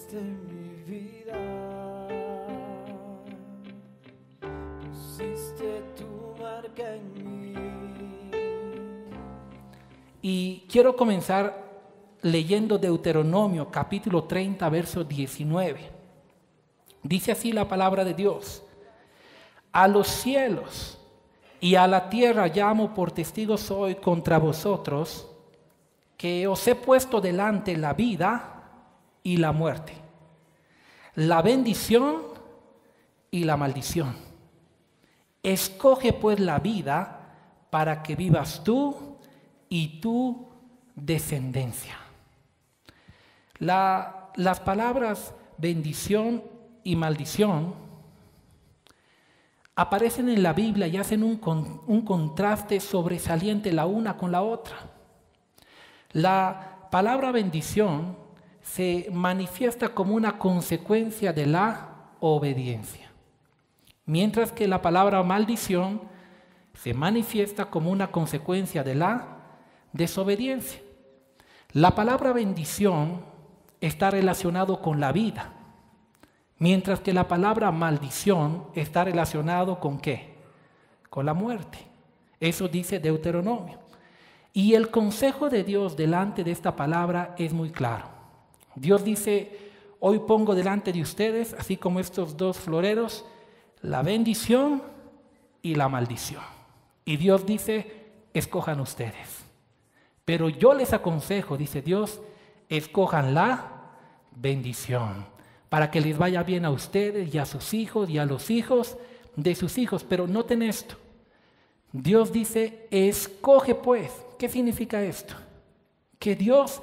cambiaste mi vida, pusiste tu marca en mí. Y quiero comenzar leyendo Deuteronomio capítulo 30, verso 19. Dice así la palabra de Dios: a los cielos y a la tierra llamo por testigos hoy contra vosotros, que os he puesto delante la vida y la muerte, la bendición y la maldición. Escoge pues la vida para que vivas tú y tu descendencia. Las palabras bendición y maldición aparecen en la Biblia y hacen un contraste sobresaliente la una con la otra. La palabra bendición se manifiesta como una consecuencia de la obediencia, mientras que la palabra maldición se manifiesta como una consecuencia de la desobediencia. La palabra bendición está relacionado con la vida, mientras que la palabra maldición está relacionado ¿con qué? Con la muerte. Eso dice Deuteronomio. Y el consejo de Dios delante de esta palabra es muy claro. Dios dice: hoy pongo delante de ustedes, así como estos dos floreros, la bendición y la maldición. Y Dios dice: escojan ustedes. Pero yo les aconsejo, dice Dios, escojan la bendición, para que les vaya bien a ustedes y a sus hijos y a los hijos de sus hijos. Pero noten esto. Dios dice: escoge pues. ¿Qué significa esto? Que Dios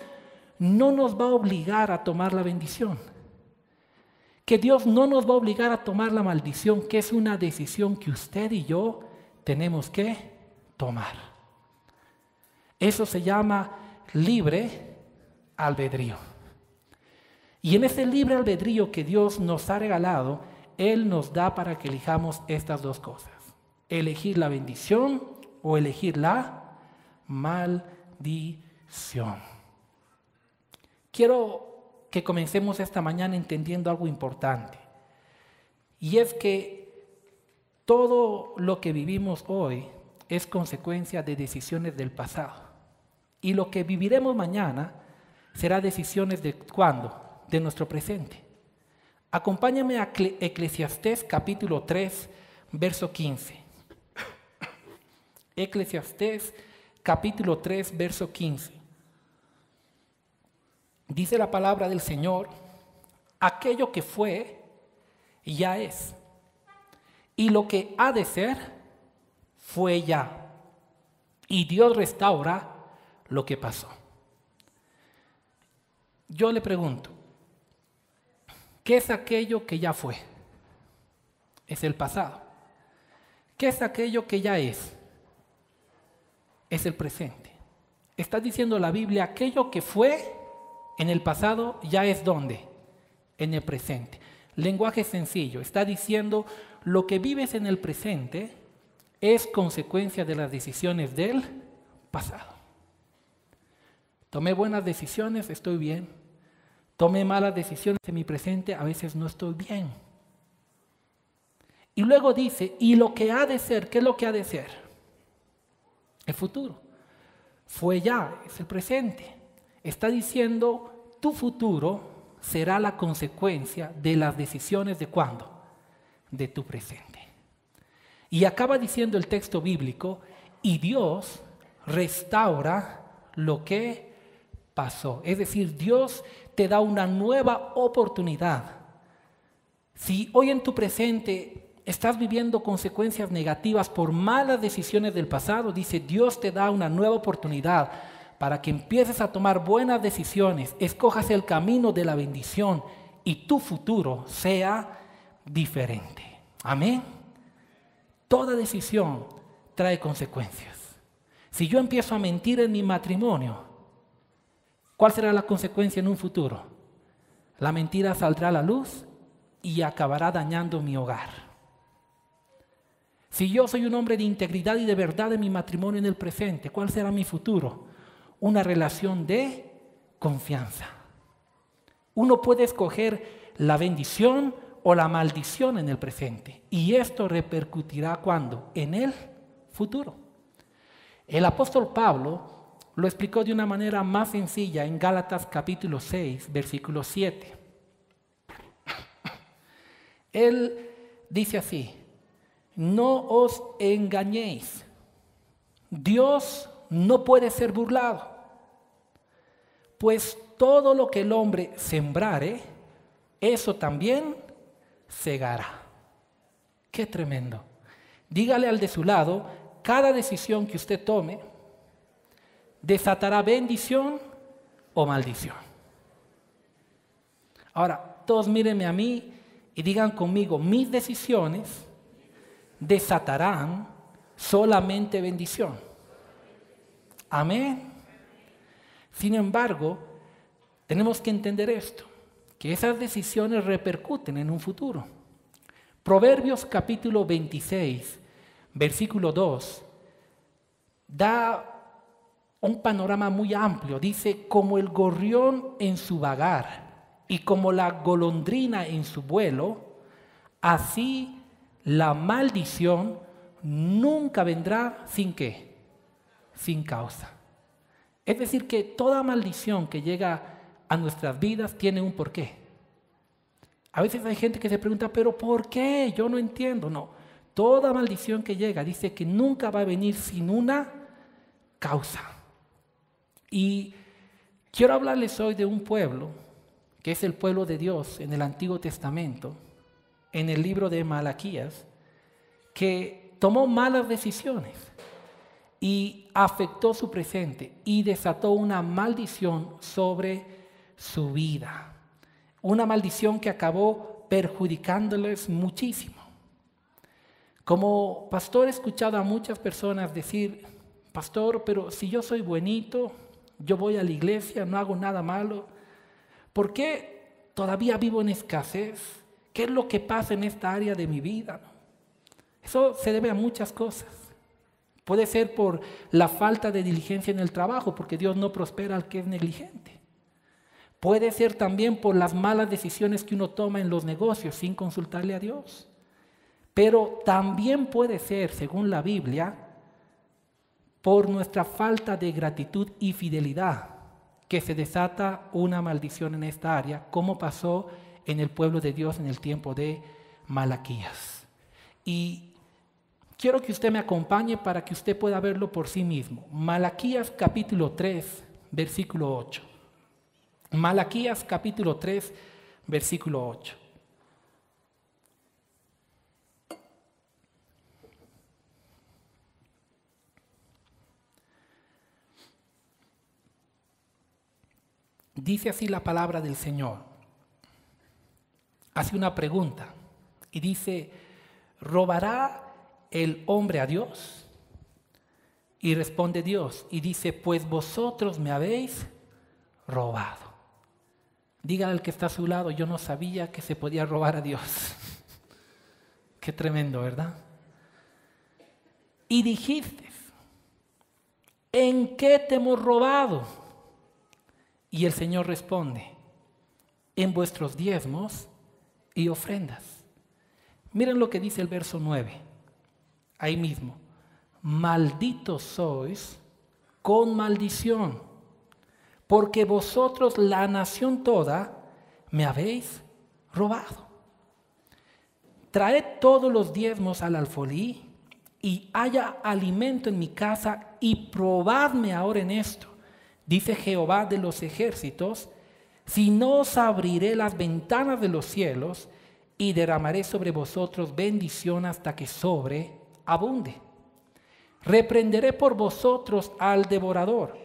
no nos va a obligar a tomar la bendición. Que Dios no nos va a obligar a tomar la maldición, que es una decisión que usted y yo tenemos que tomar. Eso se llama libre albedrío. Y en ese libre albedrío que Dios nos ha regalado, Él nos da para que elijamos estas dos cosas: elegir la bendición o elegir la maldición. Quiero que comencemos esta mañana entendiendo algo importante, y es que todo lo que vivimos hoy es consecuencia de decisiones del pasado, y lo que viviremos mañana será decisiones de ¿cuándo? De nuestro presente. Acompáñame a Eclesiastés capítulo 3, verso 15. Eclesiastés capítulo 3, verso 15. Dice la palabra del Señor: aquello que fue, ya es, y lo que ha de ser, fue ya, y Dios restaura lo que pasó. Yo le pregunto, ¿qué es aquello que ya fue? Es el pasado. ¿Qué es aquello que ya es? Es el presente. Está diciendo la Biblia: aquello que fue en el pasado ya es ¿dónde? En el presente. Lenguaje sencillo. Está diciendo: lo que vives en el presente es consecuencia de las decisiones del pasado. Tomé buenas decisiones, estoy bien. Tomé malas decisiones en mi presente, a veces no estoy bien. Y luego dice: y lo que ha de ser, ¿qué es lo que ha de ser? El futuro. Fue ya, es el presente. Está diciendo: tu futuro será la consecuencia de las decisiones de ¿cuándo? De tu presente. Y acaba diciendo el texto bíblico: y Dios restaura lo que pasó. Es decir, Dios te da una nueva oportunidad. Si hoy en tu presente estás viviendo consecuencias negativas por malas decisiones del pasado, dice: Dios te da una nueva oportunidad para que empieces a tomar buenas decisiones, escojas el camino de la bendición y tu futuro sea diferente. Amén. Toda decisión trae consecuencias. Si yo empiezo a mentir en mi matrimonio, ¿cuál será la consecuencia en un futuro? La mentira saldrá a la luz y acabará dañando mi hogar. Si yo soy un hombre de integridad y de verdad en mi matrimonio en el presente, ¿cuál será mi futuro? Una relación de confianza. Uno puede escoger la bendición o la maldición en el presente. Y esto repercutirá ¿cuándo? En el futuro. El apóstol Pablo lo explicó de una manera más sencilla en Gálatas capítulo 6, versículo 7. Él dice así: no os engañéis, Dios no puede ser burlado, pues todo lo que el hombre sembrare, eso también segará. Qué tremendo. Dígale al de su lado: cada decisión que usted tome desatará bendición o maldición. Ahora, todos mírenme a mí y digan conmigo: mis decisiones desatarán solamente bendición. Amén. Sin embargo, tenemos que entender esto, que esas decisiones repercuten en un futuro. Proverbios capítulo 26, versículo 2, da un panorama muy amplio. Dice: como el gorrión en su vagar y como la golondrina en su vuelo, así la maldición nunca vendrá sin ¿qué? Sin causa. Es decir, que toda maldición que llega a nuestras vidas tiene un porqué. A veces hay gente que se pregunta: ¿pero por qué? Yo no entiendo. No, toda maldición que llega dice que nunca va a venir sin una causa. Y quiero hablarles hoy de un pueblo que es el pueblo de Dios en el Antiguo Testamento, en el libro de Malaquías, que tomó malas decisiones y afectó su presente y desató una maldición sobre su vida. Una maldición que acabó perjudicándoles muchísimo. Como pastor he escuchado a muchas personas decir: pastor, pero si yo soy buenito, yo voy a la iglesia, no hago nada malo, ¿por qué todavía vivo en escasez? ¿Qué es lo que pasa en esta área de mi vida? Eso se debe a muchas cosas. Puede ser por la falta de diligencia en el trabajo, porque Dios no prospera al que es negligente. Puede ser también por las malas decisiones que uno toma en los negocios sin consultarle a Dios. Pero también puede ser, según la Biblia, por nuestra falta de gratitud y fidelidad, que se desata una maldición en esta área, como pasó en el pueblo de Dios en el tiempo de Malaquías. Y quiero que usted me acompañe para que usted pueda verlo por sí mismo. Malaquías capítulo 3, versículo 8. Malaquías capítulo 3, versículo 8. Dice así la palabra del Señor. Hace una pregunta y dice: ¿robará el hombre a Dios? Y responde Dios y dice: pues vosotros me habéis robado. Dígale al que está a su lado: yo no sabía que se podía robar a Dios. Qué tremendo, ¿verdad? Y dijiste: ¿en qué te hemos robado? Y el Señor responde: en vuestros diezmos y ofrendas. Miren lo que dice el verso 9, ahí mismo: malditos sois con maldición, porque vosotros, la nación toda, me habéis robado. Traed todos los diezmos al alfolí, y haya alimento en mi casa, y probadme ahora en esto, dice Jehová de los ejércitos, si no os abriré las ventanas de los cielos y derramaré sobre vosotros bendición hasta que sobreabunde. Reprenderé por vosotros al devorador,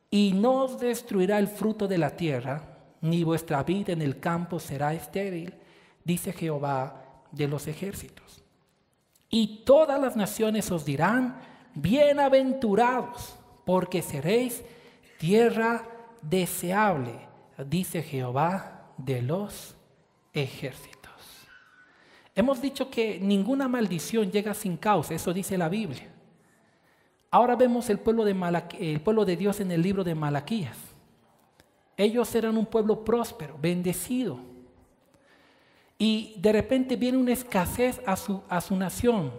y no os destruirá el fruto de la tierra, ni vuestra vida en el campo será estéril, dice Jehová de los ejércitos. Y todas las naciones os dirán: bienaventurados, porque seréis tierra deseable, dice Jehová de los ejércitos. Hemos dicho que ninguna maldición llega sin causa, eso dice la Biblia. Ahora vemos el pueblo de Dios en el libro de Malaquías. Ellos eran un pueblo próspero, bendecido. Y de repente viene una escasez a su nación.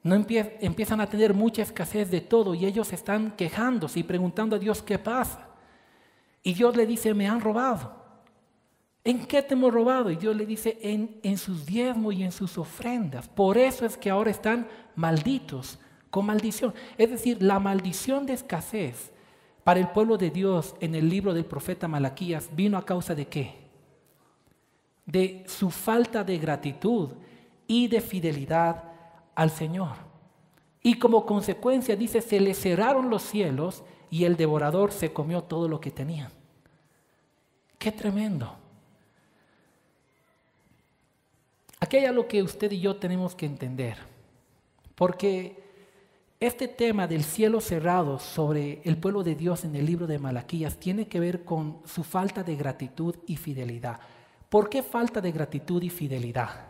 Empiezan a tener mucha escasez de todo y ellos están quejándose y preguntando a Dios qué pasa. Y Dios le dice, me han robado. ¿En qué te hemos robado? Y Dios le dice, en sus diezmos y en sus ofrendas. Por eso es que ahora están malditos, con maldición. Es decir, la maldición de escasez para el pueblo de Dios en el libro del profeta Malaquías vino a causa de ¿qué? De su falta de gratitud y de fidelidad al Señor. Y como consecuencia, dice, se le cerraron los cielos y el devorador se comió todo lo que tenían. ¡Qué tremendo! Aquí hay algo que usted y yo tenemos que entender, porque este tema del cielo cerrado sobre el pueblo de Dios en el libro de Malaquías tiene que ver con su falta de gratitud y fidelidad. ¿Por qué falta de gratitud y fidelidad?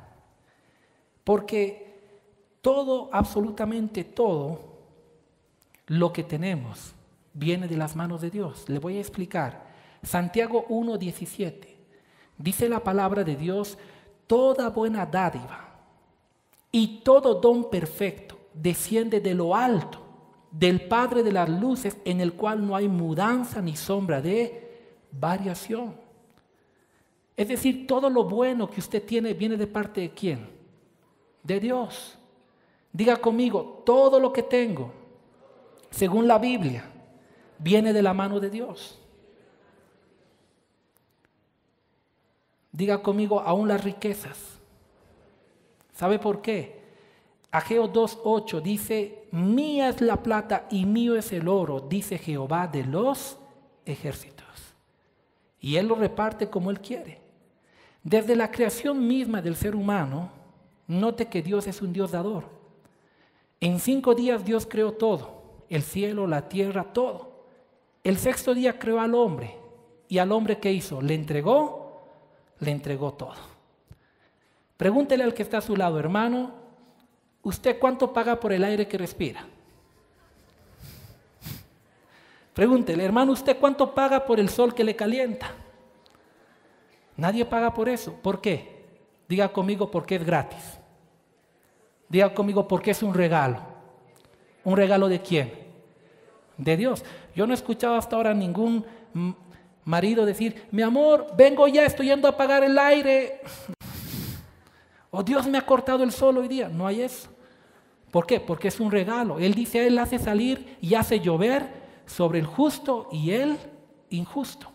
Porque todo, absolutamente todo, lo que tenemos viene de las manos de Dios. Le voy a explicar. Santiago 1:17. Dice la palabra de Dios, toda buena dádiva y todo don perfecto desciende de lo alto, del Padre de las luces, en el cual no hay mudanza ni sombra de variación. Es decir, todo lo bueno que usted tiene viene de parte de ¿quién? De Dios. Diga conmigo, todo lo que tengo, según la Biblia, viene de la mano de Dios. Diga conmigo, aún las riquezas. ¿Sabe por qué? Ageo 2:8 dice, mía es la plata y mío es el oro, dice Jehová de los ejércitos. Y Él lo reparte como Él quiere. Desde la creación misma del ser humano, note que Dios es un Dios dador. En 5 días Dios creó todo, el cielo, la tierra, todo. El 6º día creó al hombre, y al hombre ¿qué hizo? Le entregó todo. Pregúntele al que está a su lado, hermano, ¿usted cuánto paga por el aire que respira? Pregúntele, hermano, ¿usted cuánto paga por el sol que le calienta? Nadie paga por eso. ¿Por qué? Diga conmigo, porque es gratis. Diga conmigo, porque es un regalo. ¿Un regalo de quién? De Dios. Yo no he escuchado hasta ahora ningún marido decir, mi amor, vengo ya, estoy yendo a apagar el aire. O Dios me ha cortado el sol hoy día. No hay eso. ¿Por qué? Porque es un regalo. Él dice, Él hace salir y hace llover sobre el justo y el injusto.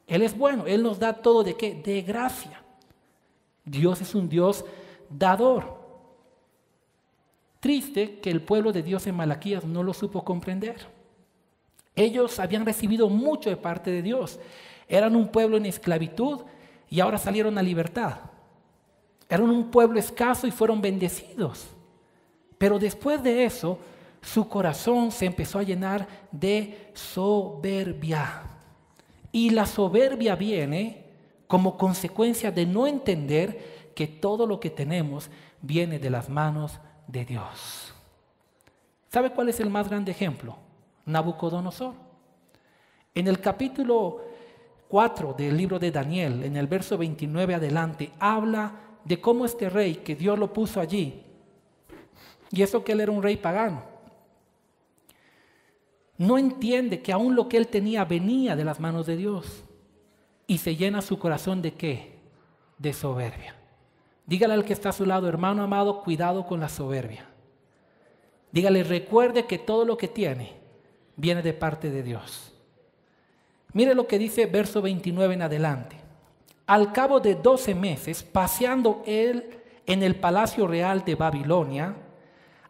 Él es bueno, Él nos da todo ¿de qué? De gracia. Dios es un Dios dador. Triste que el pueblo de Dios en Malaquías no lo supo comprender. Ellos habían recibido mucho de parte de Dios. Eran un pueblo en esclavitud y ahora salieron a libertad. Eran un pueblo escaso y fueron bendecidos. Pero después de eso, su corazón se empezó a llenar de soberbia. Y la soberbia viene como consecuencia de no entender que todo lo que tenemos viene de las manos de Dios. ¿Sabe cuál es el más grande ejemplo? Nabucodonosor. En el capítulo 4 del libro de Daniel, en el verso 29 adelante, habla de cómo este rey, que Dios lo puso allí, y eso que él era un rey pagano, no entiende que aún lo que él tenía venía de las manos de Dios y se llena su corazón ¿de qué? De soberbia. Dígale al que está a su lado, hermano amado, cuidado con la soberbia. Dígale, recuerde que todo lo que tiene viene de parte de Dios. Mire lo que dice verso 29 en adelante. Al cabo de 12 meses, paseando él en el palacio real de Babilonia,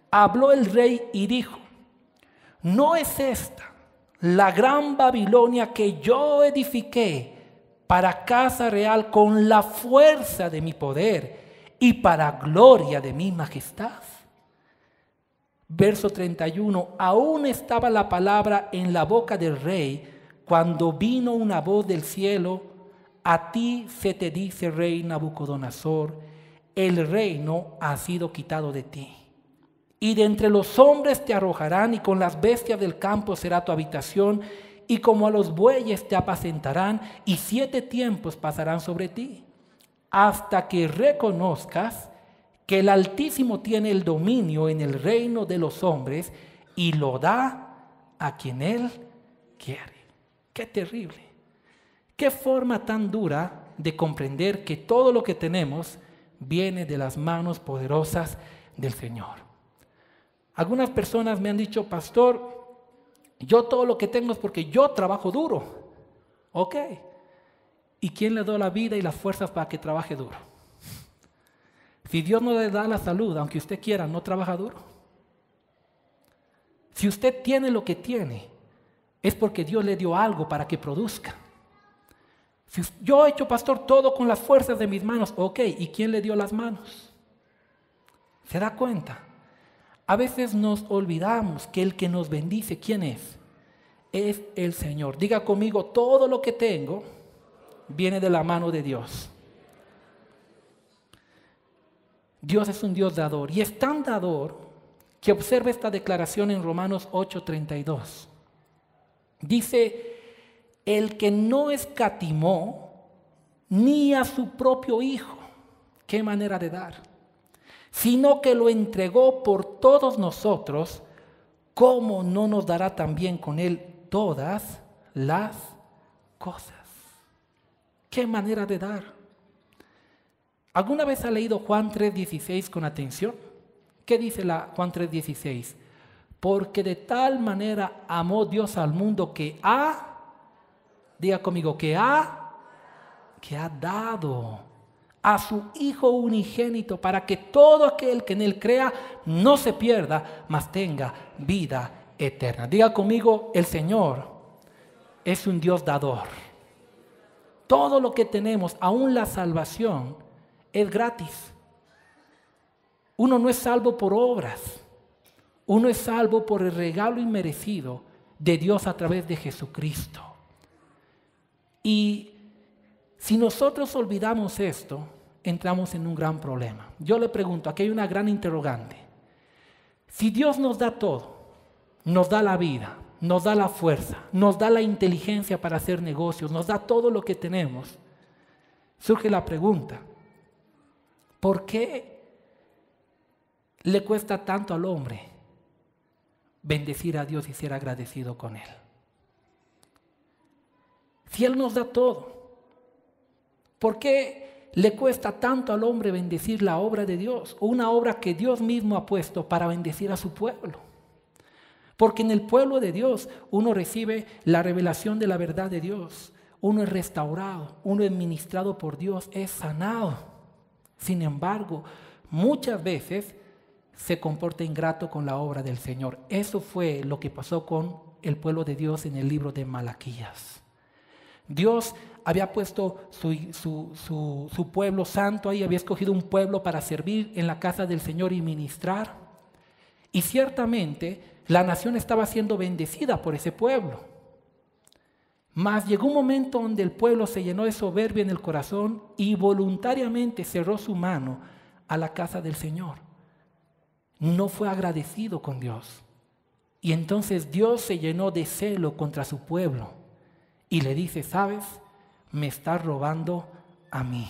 habló el rey y dijo, ¿no es esta la gran Babilonia que yo edifiqué para casa real con la fuerza de mi poder y para gloria de mi majestad? Verso 31, aún estaba la palabra en la boca del rey cuando vino una voz del cielo, a ti se te dice, rey Nabucodonosor, el reino ha sido quitado de ti. Y de entre los hombres te arrojarán y con las bestias del campo será tu habitación y como a los bueyes te apacentarán, y 7 tiempos pasarán sobre ti, hasta que reconozcas que el Altísimo tiene el dominio en el reino de los hombres y lo da a quien Él quiere. ¡Qué terrible! ¡Qué forma tan dura de comprender que todo lo que tenemos viene de las manos poderosas del Señor! Algunas personas me han dicho, pastor, yo todo lo que tengo es porque yo trabajo duro. Ok. ¿Y quién le da la vida y las fuerzas para que trabaje duro? Si Dios no le da la salud, aunque usted quiera, no trabaja duro. Si usted tiene lo que tiene, es porque Dios le dio algo para que produzca. Si yo he hecho, pastor, todo con las fuerzas de mis manos, ok, ¿y quién le dio las manos? ¿Se da cuenta? A veces nos olvidamos que el que nos bendice, ¿quién es? Es el Señor. Diga conmigo, todo lo que tengo viene de la mano de Dios. Dios es un Dios dador, y es tan dador que observe esta declaración en Romanos 8:32. Dice, el que no escatimó ni a su propio Hijo, qué manera de dar, sino que lo entregó por todos nosotros, ¿cómo no nos dará también con Él todas las cosas? ¡Qué manera de dar! ¿Alguna vez ha leído Juan 3:16 con atención? ¿Qué dice Juan 3:16? Porque de tal manera amó Dios al mundo que diga conmigo, que ha dado a su Hijo unigénito para que todo aquel que en Él crea no se pierda, mas tenga vida eterna. Diga conmigo, el Señor es un Dios dador. Todo lo que tenemos, aún la salvación, es gratis. Uno no es salvo por obras. Uno es salvo por el regalo inmerecido de Dios a través de Jesucristo. Y si nosotros olvidamos esto, entramos en un gran problema. Yo le pregunto, aquí hay una gran interrogante. Si Dios nos da todo, nos da la vida, nos da la fuerza, nos da la inteligencia para hacer negocios, nos da todo lo que tenemos, surge la pregunta, ¿por qué le cuesta tanto al hombre bendecir a Dios y ser agradecido con Él? Si Él nos da todo, ¿por qué le cuesta tanto al hombre bendecir la obra de Dios? Una obra que Dios mismo ha puesto para bendecir a su pueblo. Porque en el pueblo de Dios uno recibe la revelación de la verdad de Dios. Uno es restaurado, uno es ministrado por Dios, es sanado. Sin embargo, muchas veces se comporta ingrato con la obra del Señor. Eso fue lo que pasó con el pueblo de Dios en el libro de Malaquías. Dios había puesto su pueblo santo ahí, había escogido un pueblo para servir en la casa del Señor y ministrar. Y ciertamente la nación estaba siendo bendecida por ese pueblo. Mas llegó un momento donde el pueblo se llenó de soberbia en el corazón y voluntariamente cerró su mano a la casa del Señor. No fue agradecido con Dios. Y entonces Dios se llenó de celo contra su pueblo y le dice, ¿sabes? Me estás robando a mí.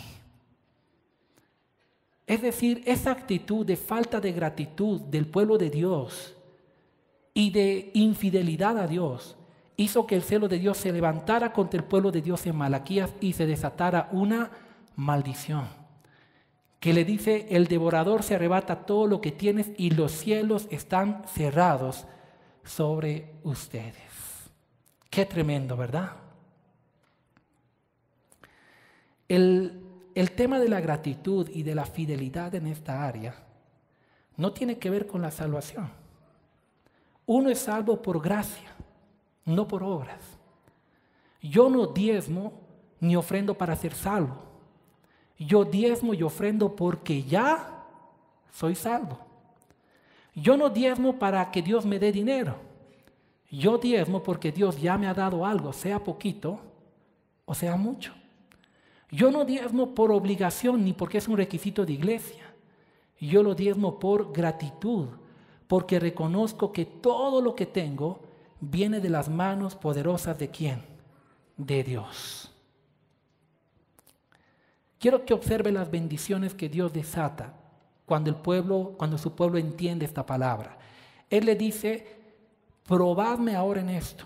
Es decir, esa actitud de falta de gratitud del pueblo de Dios y de infidelidad a Dios hizo que el celo de Dios se levantara contra el pueblo de Dios en Malaquías y se desatara una maldición que le dice, el devorador se arrebata todo lo que tienes y los cielos están cerrados sobre ustedes. Qué tremendo, ¿verdad? El tema de la gratitud y de la fidelidad en esta área no tiene que ver con la salvación. Uno es salvo por gracia, no por obras. Yo no diezmo ni ofrendo para ser salvo. Yo diezmo y ofrendo porque ya soy salvo. Yo no diezmo para que Dios me dé dinero. Yo diezmo porque Dios ya me ha dado algo, sea poquito o sea mucho. Yo no diezmo por obligación ni porque es un requisito de iglesia. Yo lo diezmo por gratitud, porque reconozco que todo lo que tengo viene de las manos poderosas ¿de quién? De Dios. Quiero que observe las bendiciones que Dios desata cuando su pueblo entiende esta palabra. Él le dice, probadme ahora en esto,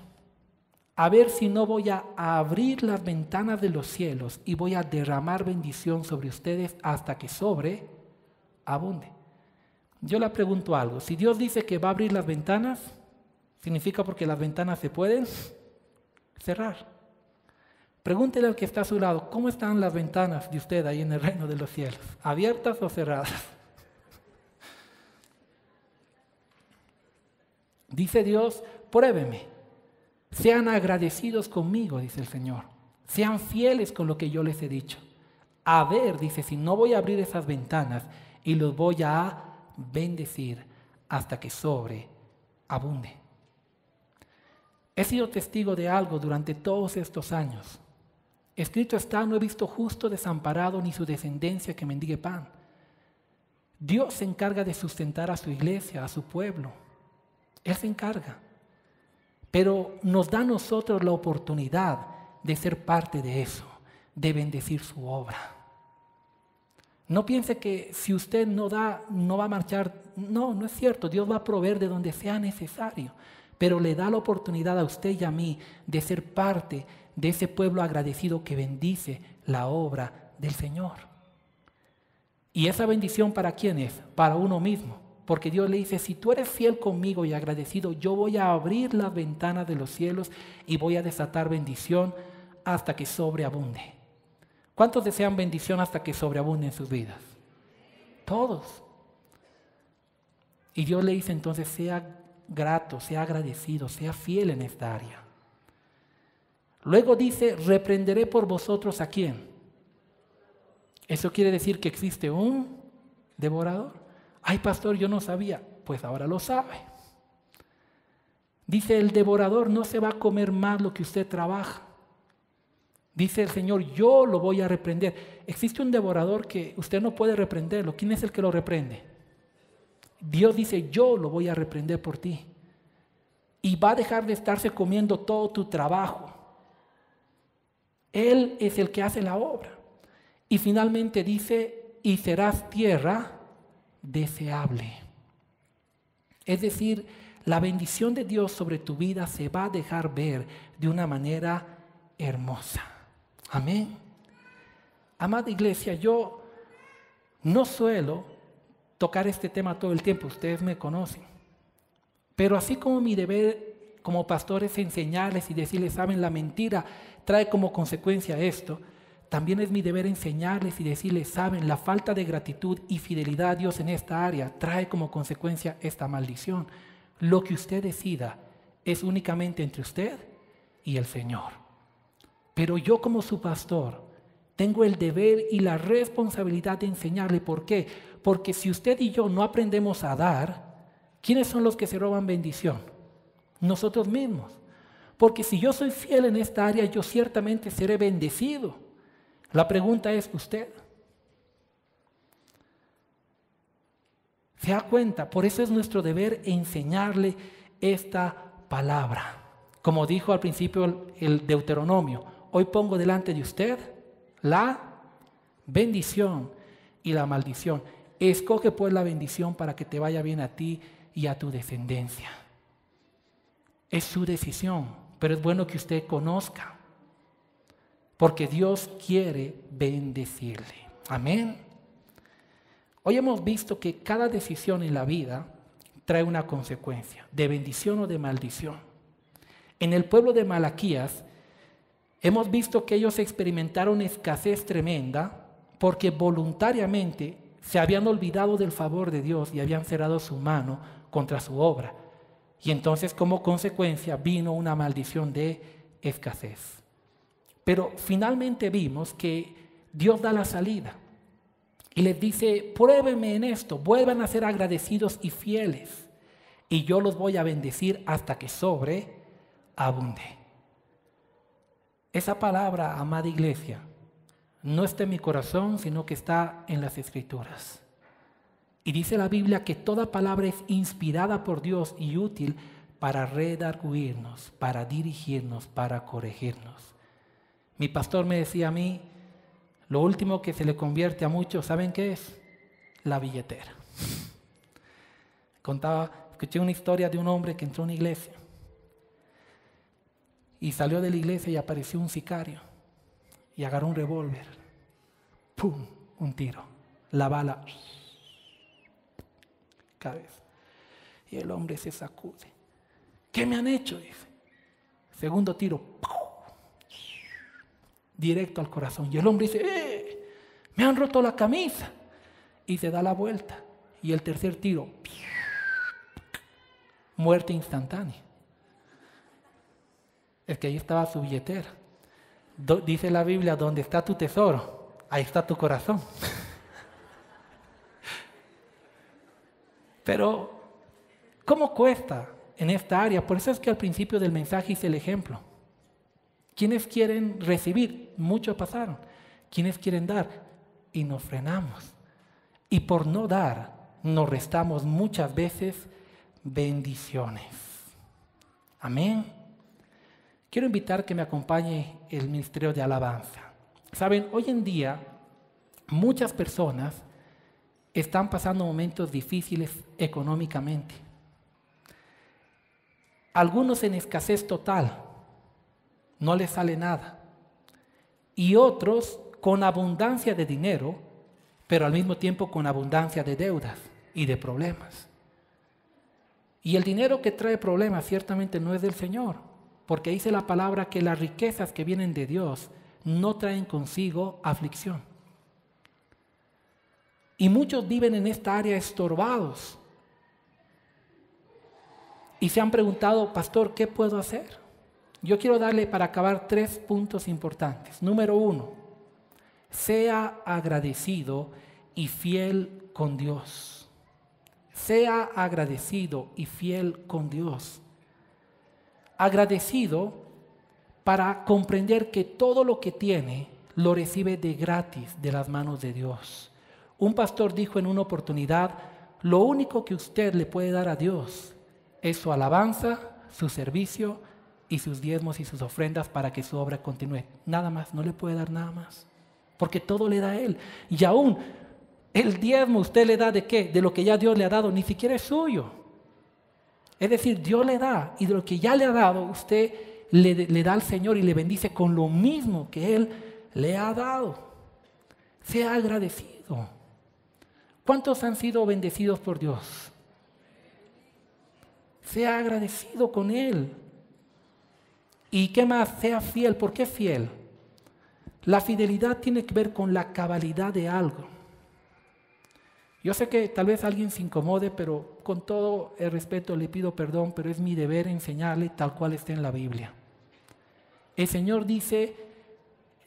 a ver si no voy a abrir las ventanas de los cielos y voy a derramar bendición sobre ustedes hasta que sobreabunde. Yo le pregunto algo, si Dios dice que va a abrir las ventanas, ¿significa porque las ventanas se pueden cerrar? Pregúntele al que está a su lado, ¿cómo están las ventanas de usted ahí en el reino de los cielos? ¿Abiertas o cerradas? Dice Dios, pruébeme, sean agradecidos conmigo, dice el Señor, sean fieles con lo que yo les he dicho. A ver, dice, si no voy a abrir esas ventanas y los voy a bendecir hasta que sobreabunde. He sido testigo de algo durante todos estos años. Escrito está, no he visto justo desamparado ni su descendencia que mendigue pan. Dios se encarga de sustentar a su iglesia, a su pueblo. Él se encarga. Pero nos da a nosotros la oportunidad de ser parte de eso, de bendecir su obra. No piense que si usted no da, no va a marchar. No, no es cierto. Dios va a proveer de donde sea necesario. Pero le da la oportunidad a usted y a mí de ser parte de ese pueblo agradecido que bendice la obra del Señor. ¿Y esa bendición para quién es? Para uno mismo. Porque Dios le dice, si tú eres fiel conmigo y agradecido, yo voy a abrir las ventanas de los cielos y voy a desatar bendición hasta que sobreabunde. ¿Cuántos desean bendición hasta que sobreabunde en sus vidas? Todos. Y Dios le dice entonces, sea grato, sea agradecido, sea fiel en esta área. Luego dice, reprenderé por vosotros ¿a quién? Eso quiere decir que existe un devorador. Ay, pastor, yo no sabía. Pues ahora lo sabe. Dice, el devorador no se va a comer más lo que usted trabaja. Dice el Señor, yo lo voy a reprender. Existe un devorador que usted no puede reprenderlo. ¿Quién es el que lo reprende? Dios dice, yo lo voy a reprender por ti. Y va a dejar de estarse comiendo todo tu trabajo. Él es el que hace la obra. Y finalmente dice, y serás tierra deseable. Es decir, la bendición de Dios sobre tu vida se va a dejar ver de una manera hermosa. Amén. Amada iglesia, yo no suelo tocar este tema todo el tiempo, ustedes me conocen. Pero así como mi deber como pastor es enseñarles y decirles, saben, la mentira trae como consecuencia esto, también es mi deber enseñarles y decirles, saben, la falta de gratitud y fidelidad a Dios en esta área trae como consecuencia esta maldición. Lo que usted decida es únicamente entre usted y el Señor. Pero yo como su pastor tengo el deber y la responsabilidad de enseñarle. ¿Por qué? Porque si usted y yo no aprendemos a dar, ¿quiénes son los que se roban bendición? Nosotros mismos. Porque si yo soy fiel en esta área, yo ciertamente seré bendecido. La pregunta es, ¿usted? ¿Se da cuenta? Por eso es nuestro deber enseñarle esta palabra. Como dijo al principio el Deuteronomio, hoy pongo delante de usted la bendición y la maldición. Escoge pues la bendición para que te vaya bien a ti y a tu descendencia. Es su decisión, pero es bueno que usted conozca. Porque Dios quiere bendecirle. Amén. Hoy hemos visto que cada decisión en la vida trae una consecuencia, de bendición o de maldición. En el pueblo de Malaquías hemos visto que ellos experimentaron escasez tremenda porque voluntariamente se habían olvidado del favor de Dios y habían cerrado su mano contra su obra. Y entonces como consecuencia vino una maldición de escasez. Pero finalmente vimos que Dios da la salida y les dice, pruébenme en esto, vuelvan a ser agradecidos y fieles y yo los voy a bendecir hasta que sobreabunde. Esa palabra, amada iglesia, no está en mi corazón, sino que está en las Escrituras. Y dice la Biblia que toda palabra es inspirada por Dios y útil para redarguirnos, para dirigirnos, para corregirnos. Mi pastor me decía a mí, lo último que se le convierte a muchos, ¿saben qué es? La billetera. Escuché una historia de un hombre que entró a una iglesia y salió de la iglesia y apareció un sicario y agarró un revólver. ¡Pum! Un tiro. La bala. Cabeza. Y el hombre se sacude. ¿Qué me han hecho? Dice. Segundo tiro. ¡Pum! Directo al corazón. Y el hombre dice, me han roto la camisa. Y se da la vuelta. Y el tercer tiro. Muerte instantánea. Es que ahí estaba su billetera. Dice la Biblia, donde está tu tesoro, ahí está tu corazón. Pero, ¿cómo cuesta en esta área? Por eso es que al principio del mensaje hice el ejemplo. ¿Quiénes quieren recibir? Muchos pasaron. ¿Quiénes quieren dar? Y nos frenamos. Y por no dar, nos restamos muchas veces bendiciones. Amén. Quiero invitar que me acompañe el ministerio de alabanza. Saben, hoy en día muchas personas están pasando momentos difíciles económicamente. Algunos en escasez total, no les sale nada. Y otros con abundancia de dinero, pero al mismo tiempo con abundancia de deudas y de problemas. Y el dinero que trae problemas ciertamente no es del Señor, porque dice la palabra que las riquezas que vienen de Dios no traen consigo aflicción. Y muchos viven en esta área estorbados. Y se han preguntado, pastor, ¿qué puedo hacer? Yo quiero darle para acabar 3 puntos importantes. Número 1, sea agradecido y fiel con Dios. Sea agradecido y fiel con Dios. Agradecido para comprender que todo lo que tiene lo recibe de gratis de las manos de Dios. Un pastor dijo en una oportunidad, lo único que usted le puede dar a Dios es su alabanza, su servicio y sus diezmos y sus ofrendas para que su obra continúe. Nada más, no le puede dar nada más, porque todo le da a Él. Y aún el diezmo usted le da ¿de qué? De lo que ya Dios le ha dado, ni siquiera es suyo. Es decir, Dios le da y de lo que ya le ha dado, usted le da al Señor y le bendice con lo mismo que Él le ha dado. Sea agradecido. ¿Cuántos han sido bendecidos por Dios? Sea agradecido con Él. ¿Y qué más? Sea fiel. ¿Por qué fiel? La fidelidad tiene que ver con la cabalidad de algo. Yo sé que tal vez alguien se incomode, pero con todo el respeto le pido perdón, pero es mi deber enseñarle tal cual está en la Biblia. El Señor dice,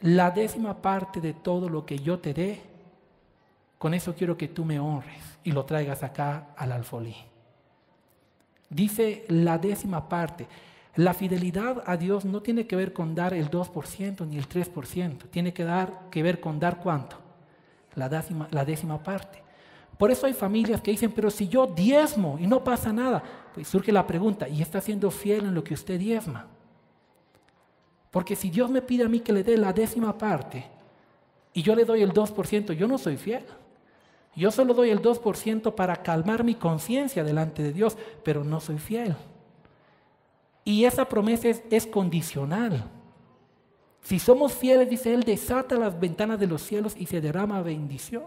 la 10ª parte de todo lo que yo te dé, con eso quiero que tú me honres y lo traigas acá al alfolí. Dice la 10ª parte. La fidelidad a Dios no tiene que ver con dar el 2% ni el 3%. Tiene que ver con dar ¿cuánto? La 10ª parte. Por eso hay familias que dicen, pero si yo diezmo y no pasa nada, pues surge la pregunta, ¿y está siendo fiel en lo que usted diezma? Porque si Dios me pide a mí que le dé la 10ª parte y yo le doy el 2%, yo no soy fiel. Yo solo doy el 2% para calmar mi conciencia delante de Dios, pero no soy fiel. Y esa promesa es condicional. Si somos fieles, dice Él, desata las ventanas de los cielos y se derrama bendición.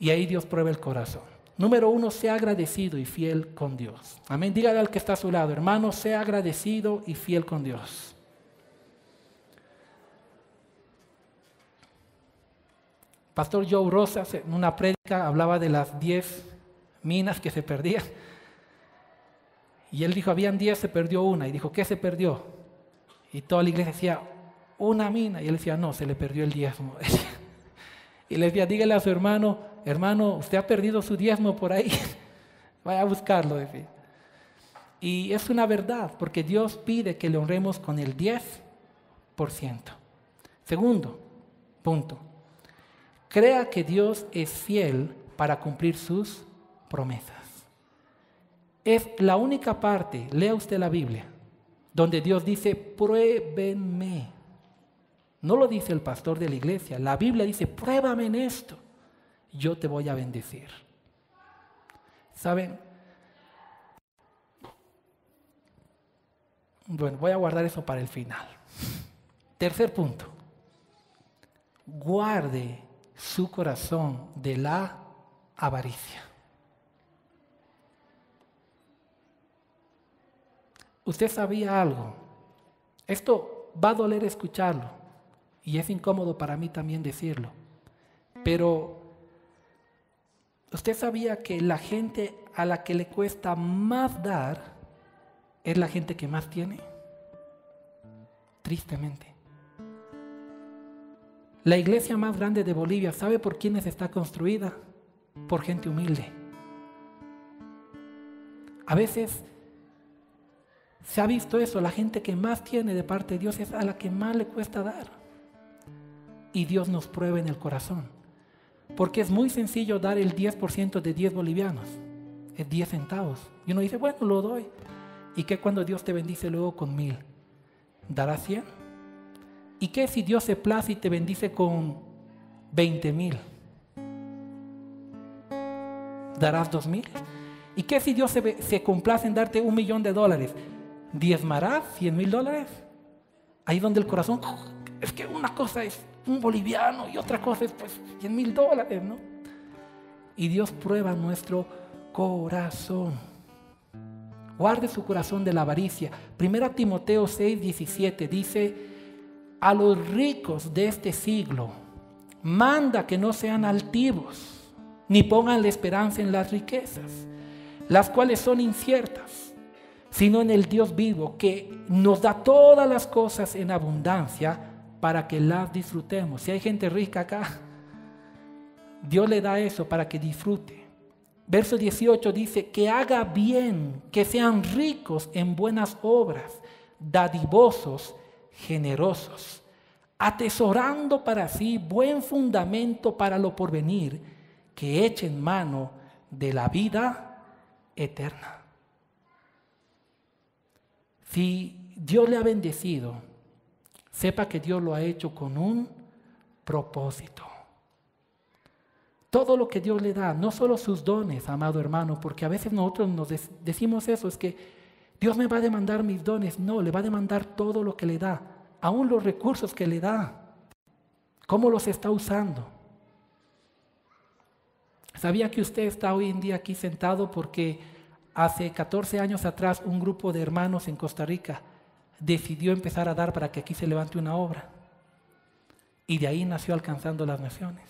Y ahí Dios prueba el corazón. Número 1, sea agradecido y fiel con Dios. Amén. Dígale al que está a su lado, hermano, sea agradecido y fiel con Dios. Pastor Joe Rosas en una prédica hablaba de las 10 minas que se perdían. Y él dijo, habían 10, se perdió una. Y dijo, ¿qué se perdió? Y toda la iglesia decía, una mina. Y él decía, no, se le perdió el diezmo. Y le decía, dígale a su hermano, hermano, usted ha perdido su diezmo por ahí. Vaya a buscarlo. Decía. Y es una verdad, porque Dios pide que le honremos con el 10%. Segundo punto. Crea que Dios es fiel para cumplir sus promesas. es la única parte, lea usted la Biblia, donde Dios dice, pruébenme. No lo dice el pastor de la iglesia, la Biblia dice, pruébame en esto, yo te voy a bendecir. ¿Saben? Bueno, voy a guardar eso para el final. Tercer punto. Guarde su corazón de la avaricia. Usted sabía algo. Esto va a doler escucharlo y es incómodo para mí también decirlo. Pero usted sabía que la gente a la que le cuesta más dar es la gente que más tiene. Tristemente. La iglesia más grande de Bolivia, ¿sabe por quiénes está construida? Por gente humilde. A veces se ha visto eso, la gente que más tiene de parte de Dios es a la que más le cuesta dar. Y Dios nos prueba en el corazón. Porque es muy sencillo dar el 10% de 10 bolivianos. Es 10 centavos. Y uno dice, bueno, lo doy. ¿Y qué cuando Dios te bendice luego con 1000? ¿Darás 100? ¿Y qué si Dios se place y te bendice con 20,000? ¿Darás 2,000? ¿Y qué si Dios se complace en darte $1,000,000? ¿Diezmarás $100,000? Ahí donde el corazón, es que una cosa es un boliviano y otra cosa es pues $100,000, ¿no? Y Dios prueba nuestro corazón. Guarde su corazón de la avaricia. 1 Timoteo 6:17 dice, a los ricos de este siglo, manda que no sean altivos, ni pongan la esperanza en las riquezas, las cuales son inciertas, sino en el Dios vivo, que nos da todas las cosas en abundancia para que las disfrutemos. Si hay gente rica acá, Dios le da eso para que disfrute. Verso 18 dice, que haga bien, que sean ricos en buenas obras, dadivosos, generosos, atesorando para sí buen fundamento para lo porvenir, que echen mano de la vida eterna. Si Dios le ha bendecido, sepa que Dios lo ha hecho con un propósito. Todo lo que Dios le da, no solo sus dones, amado hermano, porque a veces nosotros nos decimos eso, es que Dios me va a demandar mis dones. No, le va a demandar todo lo que le da, aún los recursos que le da, cómo los está usando. ¿Sabía que usted está hoy en día aquí sentado porque hace 14 años atrás un grupo de hermanos en Costa Rica decidió empezar a dar para que aquí se levante una obra? Y de ahí nació Alcanzando las Naciones.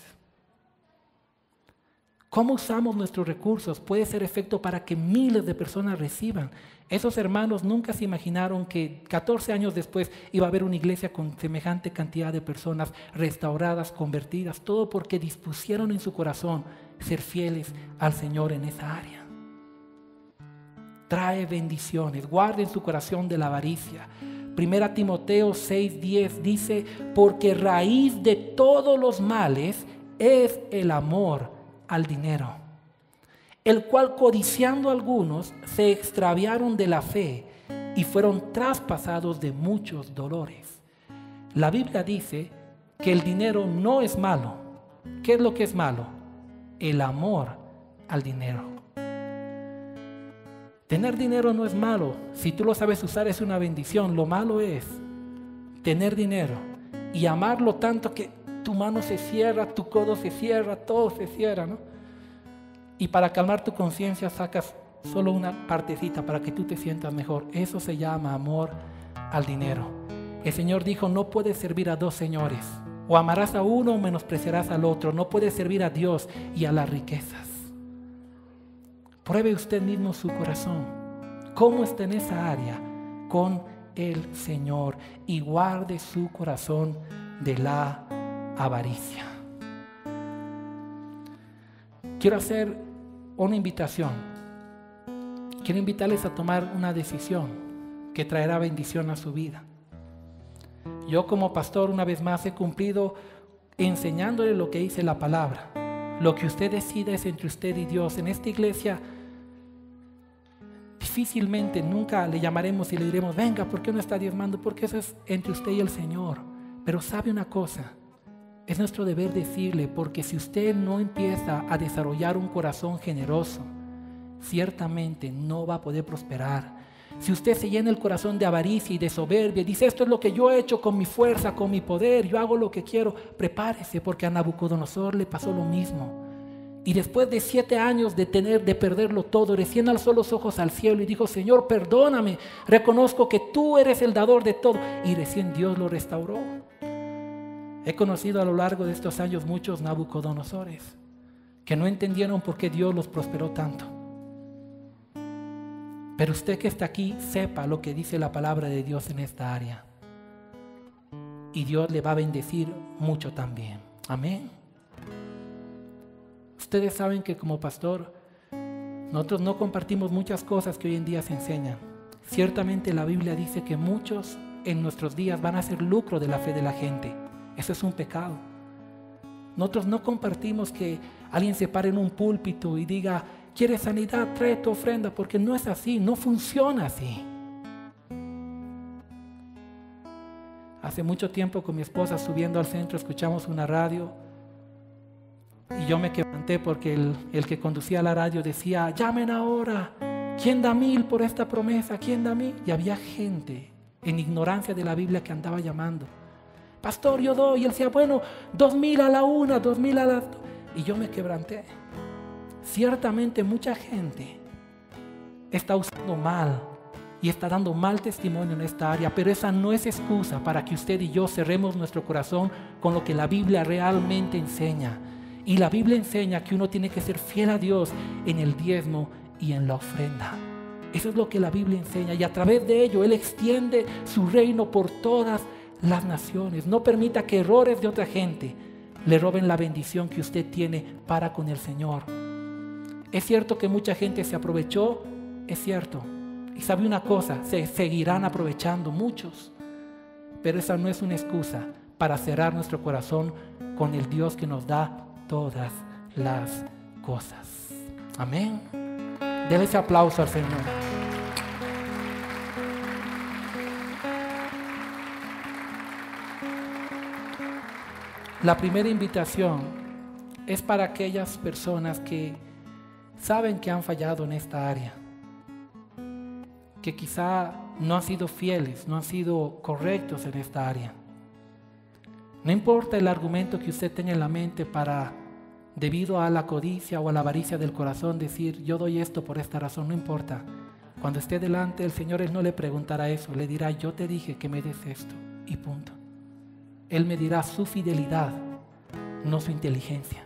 ¿Cómo usamos nuestros recursos? Puede ser efecto para que miles de personas reciban. Esos hermanos nunca se imaginaron que 14 años después iba a haber una iglesia con semejante cantidad de personas restauradas, convertidas, todo porque dispusieron en su corazón ser fieles al Señor en esa área. Trae bendiciones, guarden su corazón de la avaricia. 1 Timoteo 6:10 dice, porque raíz de todos los males es el amor al dinero, el cual codiciando algunos se extraviaron de la fe y fueron traspasados de muchos dolores. La Biblia dice que el dinero no es malo. ¿Qué es lo que es malo? El amor al dinero. Tener dinero no es malo. Si tú lo sabes usar es una bendición. Lo malo es tener dinero y amarlo tanto que tu mano se cierra, tu codo se cierra, todo se cierra, ¿no? Y para calmar tu conciencia sacas solo una partecita para que tú te sientas mejor. Eso se llama amor al dinero. El Señor dijo, no puedes servir a dos señores. O amarás a uno o menospreciarás al otro. No puedes servir a Dios y a las riquezas. Pruebe usted mismo su corazón. ¿Cómo está en esa área con el Señor? Y guarde su corazón de la avaricia. Quiero hacer una invitación. Quiero invitarles a tomar una decisión que traerá bendición a su vida. Yo como pastor una vez más he cumplido enseñándole lo que dice la palabra. Lo que usted decida es entre usted y Dios. En esta iglesia difícilmente nunca le llamaremos y le diremos, venga, ¿por qué no está diezmando? Porque eso es entre usted y el Señor. Pero sabe una cosa, es nuestro deber decirle, porque si usted no empieza a desarrollar un corazón generoso, ciertamente no va a poder prosperar. Si usted se llena el corazón de avaricia y de soberbia y dice, esto es lo que yo he hecho con mi fuerza, con mi poder, yo hago lo que quiero, prepárese, porque a Nabucodonosor le pasó lo mismo. Y después de 7 años de perderlo todo, recién alzó los ojos al cielo y dijo, Señor, perdóname, reconozco que tú eres el dador de todo. Y recién Dios lo restauró. He conocido a lo largo de estos años muchos Nabucodonosores que no entendieron por qué Dios los prosperó tanto. Pero usted que está aquí, sepa lo que dice la palabra de Dios en esta área. Y Dios le va a bendecir mucho también. Amén. Ustedes saben que como pastor, nosotros no compartimos muchas cosas que hoy en día se enseñan. Ciertamente la Biblia dice que muchos en nuestros días van a hacer lucro de la fe de la gente. Eso es un pecado. Nosotros no compartimos que alguien se pare en un púlpito y diga, ¿quieres sanidad? Trae tu ofrenda, porque no es así, no funciona así. Hace mucho tiempo con mi esposa subiendo al centro escuchamos una radio y yo me quebranté porque el que conducía la radio decía, llamen ahora, ¿quién da 1000 por esta promesa? ¿Quién da 1000? Y había gente en ignorancia de la Biblia que andaba llamando. Pastor, yo doy. Y él decía, bueno, 2000 a la 1, 2000 a las 2. Y yo me quebranté. Ciertamente mucha gente está usando mal y está dando mal testimonio en esta área, pero esa no es excusa para que usted y yo cerremos nuestro corazón con lo que la Biblia realmente enseña. Y la Biblia enseña que uno tiene que ser fiel a Dios en el diezmo y en la ofrenda. Eso es lo que la Biblia enseña, y a través de ello Él extiende su reino por todas las naciones. No permita que errores de otra gente le roben la bendición que usted tiene para con el Señor. Es cierto que mucha gente se aprovechó, es cierto. Y sabe una cosa, se seguirán aprovechando muchos. Pero esa no es una excusa para cerrar nuestro corazón con el Dios que nos da todas las cosas. Amén. Denle ese aplauso al Señor. La primera invitación es para aquellas personas que saben que han fallado en esta área, que quizá no han sido fieles, no han sido correctos en esta área. No importa el argumento que usted tenga en la mente para, debido a la codicia o a la avaricia del corazón, decir yo doy esto por esta razón, no importa. Cuando esté delante del Señor, Él no le preguntará eso, le dirá yo te dije que me des esto y punto. Él me dirá su fidelidad, no su inteligencia.